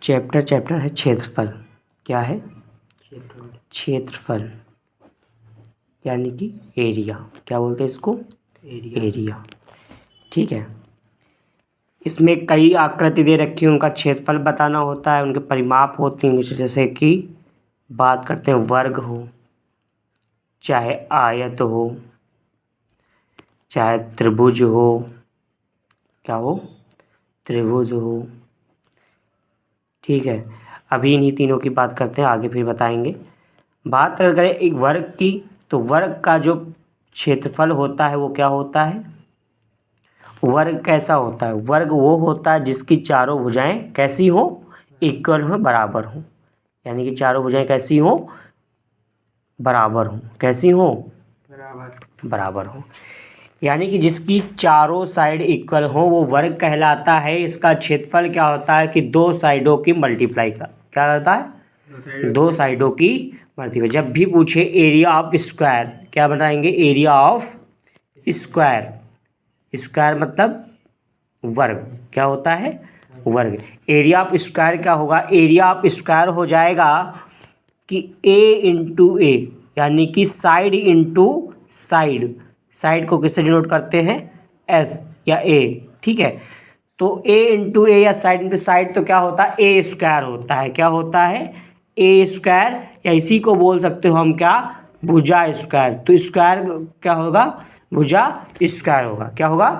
Chapter है क्षेत्रफल। क्या है? क्षेत्रफल यानी कि एरिया। क्या बोलते हैं इसको? एरिया। ठीक है। इसमें कई आकृति दे रखी है, उनका क्षेत्रफल बताना होता है, उनके परिमाप होते हैं। जैसे कि बात करते हैं वर्ग हो, चाहे आयत हो, चाहे त्रिभुज हो। क्या हो? त्रिभुज हो। ठीक है। अभी इन्हीं तीनों की बात करते हैं, आगे फिर बताएंगे। बात अगर करें एक वर्ग की, तो वर्ग का जो क्षेत्रफल होता है वो क्या होता है? वर्ग कैसा होता है? वर्ग वो होता है जिसकी चारों भुजाएं कैसी हो? इक्वल हो, बराबर हो। यानी कि चारों भुजाएं कैसी हो? बराबर हो। कैसी हो? बराबर हो। यानी कि जिसकी चारों साइड इक्वल हो वो वर्ग कहलाता है। इसका क्षेत्रफल क्या होता है कि दो साइडों की मल्टीप्लाई का क्या होता है? दो साइडों की मल्टीप्लाई। जब भी पूछे एरिया ऑफ स्क्वायर, क्या बताएंगे? Area of square. स्क्वायर मतलब वर्ग। क्या होता है? वर्ग। एरिया ऑफ स्क्वायर क्या होगा? एरिया ऑफ स्क्वायर हो जाएगा कि ए इंटू ए, यानी कि साइड इंटू साइड। साइड को किससे डिनोट करते हैं? एस या ए। ठीक है। तो ए इंटू ए या साइड इंटू साइड तो क्या होता है? ए स्क्वायर होता है। क्या होता है? ए स्क्वायर, या इसी को बोल सकते हो हम क्या? भुजा स्क्वायर। तो स्क्वायर क्या होगा? भुजा स्क्वायर होगा। क्या होगा?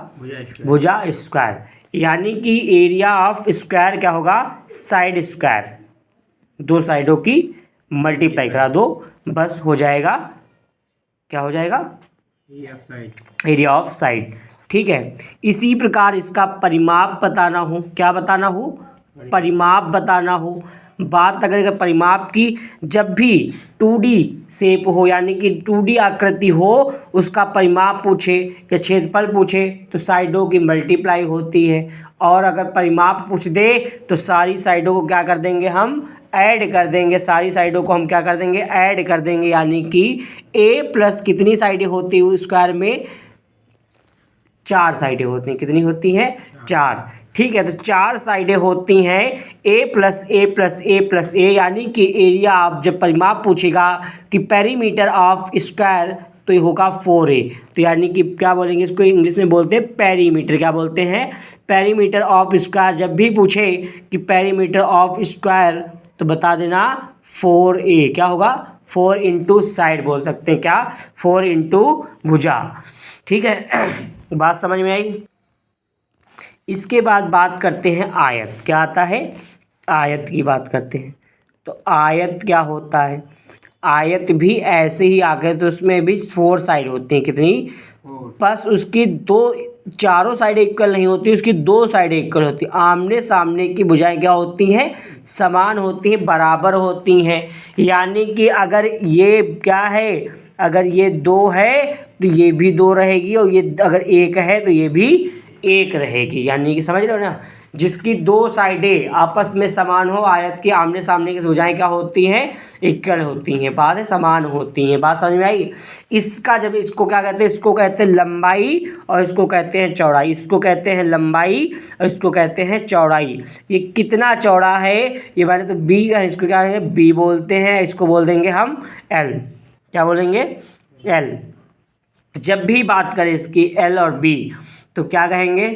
भुजा स्क्वायर। यानी कि एरिया ऑफ स्क्वायर क्या होगा? Side square. दो साइडों की मल्टीप्लाई करा दो, बस हो जाएगा। क्या हो जाएगा? Area of side. ठीक है। इसी प्रकार इसका परिमाप बताना हो। क्या बताना हो? परिमाप बताना हो। बात अगर परिमाप की, जब भी 2D शेप हो, यानी कि 2D आकृति हो, उसका परिमाप पूछे या क्षेत्रफल पूछे तो साइडों की मल्टीप्लाई होती है। और अगर परिमाप पूछ दे तो सारी साइडों को क्या कर देंगे? हम ऐड कर देंगे। सारी साइडों को हम क्या कर देंगे? ऐड कर देंगे। यानी कि ए प्लस कितनी साइडें होती है स्क्वायर में? 4 साइडें होती हैं। कितनी होती हैं? 4। ठीक है। तो 4 साइडें होती हैं। ए प्लस ए प्लस ए प्लस ए, यानी कि एरिया आप जब परिमाप पूछेगा कि पेरीमीटर ऑफ स्क्वायर, तो ये होगा 4A। तो यानी कि क्या बोलेंगे इसको? इंग्लिश में बोलते हैं पेरीमीटर। क्या बोलते हैं? Perimeter of square. जब भी पूछे कि पेरीमीटर ऑफ स्क्वायर तो बता देना 4A। क्या होगा? 4 इंटू साइड बोल सकते हैं। क्या? 4 इंटू भुजा। ठीक है। बात समझ में आई? इसके बाद बात करते हैं आयत। क्या आता है? आयत की बात करते हैं। तो आयत क्या होता है? आयत भी ऐसे ही आगे, तो उसमें भी 4 साइड होती हैं। कितनी? बस उसकी चारों साइडें इक्वल नहीं होती, उसकी 2 साइडें इक्वल होती। आमने सामने की भुजाएं क्या होती हैं? समान होती हैं, बराबर होती हैं। यानी कि अगर ये क्या है? अगर ये 2 है तो ये भी 2 रहेगी, और ये अगर 1 है तो ये भी 1 रहेगी। यानी कि समझ रहे हो ना? जिसकी 2 साइडें आपस में समान हो, आयत के आमने सामने की भुजाएं क्या होती हैं? इक्वल होती हैं। बात है, समान होती हैं। बात समझ में आई? इसका जब इसको क्या कहते हैं? इसको कहते हैं लंबाई, और इसको कहते हैं चौड़ाई। इसको कहते हैं लंबाई और इसको कहते हैं चौड़ाई। ये कितना चौड़ा है ये मैंने तो बी, इसको क्या कहेंगे? बी बोलते हैं। इसको बोल देंगे हम एल। क्या बोलेंगे? एल। जब भी बात करें इसकी एल और बी, तो क्या कहेंगे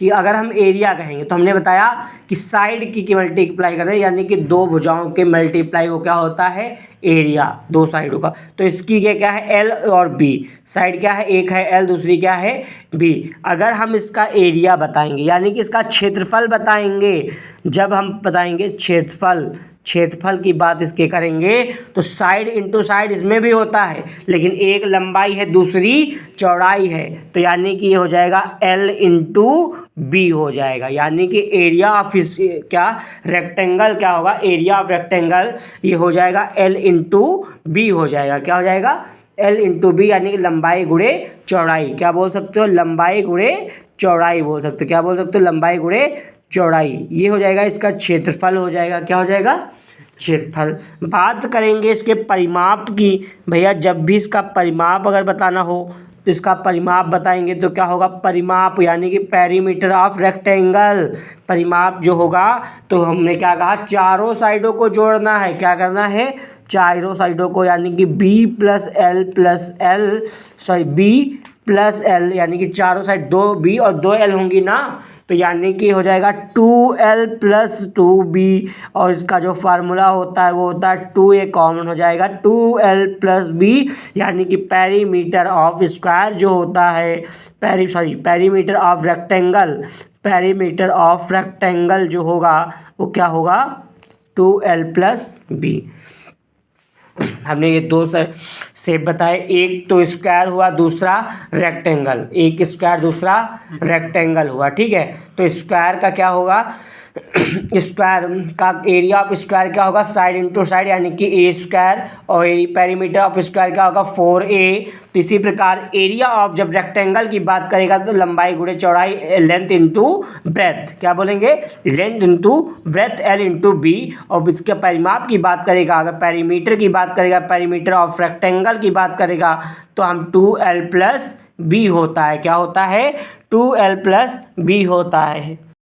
कि अगर हम एरिया कहेंगे तो हमने बताया कि साइड की मल्टीप्लाई कर रहे हैं, यानी कि 2 भुजाओं के मल्टीप्लाई वो क्या होता है? एरिया। 2 साइडों का। तो इसकी क्या है? एल और बी। साइड क्या है? एक है एल, दूसरी क्या है? बी। अगर हम इसका एरिया बताएंगे, यानी कि इसका क्षेत्रफल बताएंगे, जब हम बताएंगे क्षेत्रफल की बात इसके करेंगे, तो साइड इंटू साइड इसमें भी होता है, लेकिन एक लंबाई है, दूसरी चौड़ाई है। तो यानी कि ये हो जाएगा एल इंटू बी हो जाएगा। यानी कि एरिया ऑफ क्या रेक्टेंगल क्या होगा? एरिया ऑफ रेक्टेंगल ये हो जाएगा एल इंटू बी हो जाएगा। क्या हो जाएगा? एल इंटू बी, यानी कि लंबाई गुणे चौड़ाई। क्या बोल सकते हो? लंबाई गुणे चौड़ाई बोल सकते हो। क्या बोल सकते हो? लंबाई गुणे चौड़ाई। ये हो जाएगा इसका क्षेत्रफल हो जाएगा। क्या हो जाएगा? क्षेत्रफल। बात करेंगे इसके परिमाप की। भैया जब भी इसका परिमाप अगर बताना हो तो इसका परिमाप बताएंगे तो क्या होगा, परिमाप यानी कि पेरीमीटर ऑफ रेक्टेंगल। परिमाप जो होगा तो हमने क्या कहा, चारों साइडों को जोड़ना है, क्या करना है, चारों साइडों को, यानी कि B plus L sorry B plus L, यानी कि चारों साइड 2b और 2l होंगी ना, तो यानी कि हो जाएगा 2l प्लस 2b, और इसका जो फार्मूला होता है वो होता है 2a, कॉमन हो जाएगा 2l प्लस b, यानी कि पेरीमीटर ऑफ स्क्वायर जो होता है, perimeter of rectangle, perimeter of rectangle जो होगा वो क्या होगा, 2l प्लस b। हमने ये दो शेप बताए, एक तो स्क्वायर हुआ, दूसरा रेक्टेंगल, एक स्क्वायर दूसरा रेक्टेंगल हुआ, ठीक है। तो स्क्वायर का क्या होगा, स्क्वायर का एरिया ऑफ स्क्वायर क्या होगा, साइड इंटू साइड, यानी कि ए स्क्वायर, और पेरीमीटर ऑफ स्क्वायर क्या होगा 4a। तो इसी प्रकार एरिया ऑफ, जब रेक्टेंगल की बात करेगा तो लंबाई गुणे चौड़ाई, लेंथ इंटू ब्रेथ, क्या बोलेंगे, length into breadth, L into B. और इसके परिमाप की बात करेगा, अगर पेरीमीटर की बात करेगा, पेरीमीटर ऑफ रेक्टेंगल की बात करेगा तो हम 2l प्लस बी होता है, क्या होता है, 2l प्लस बी होता है।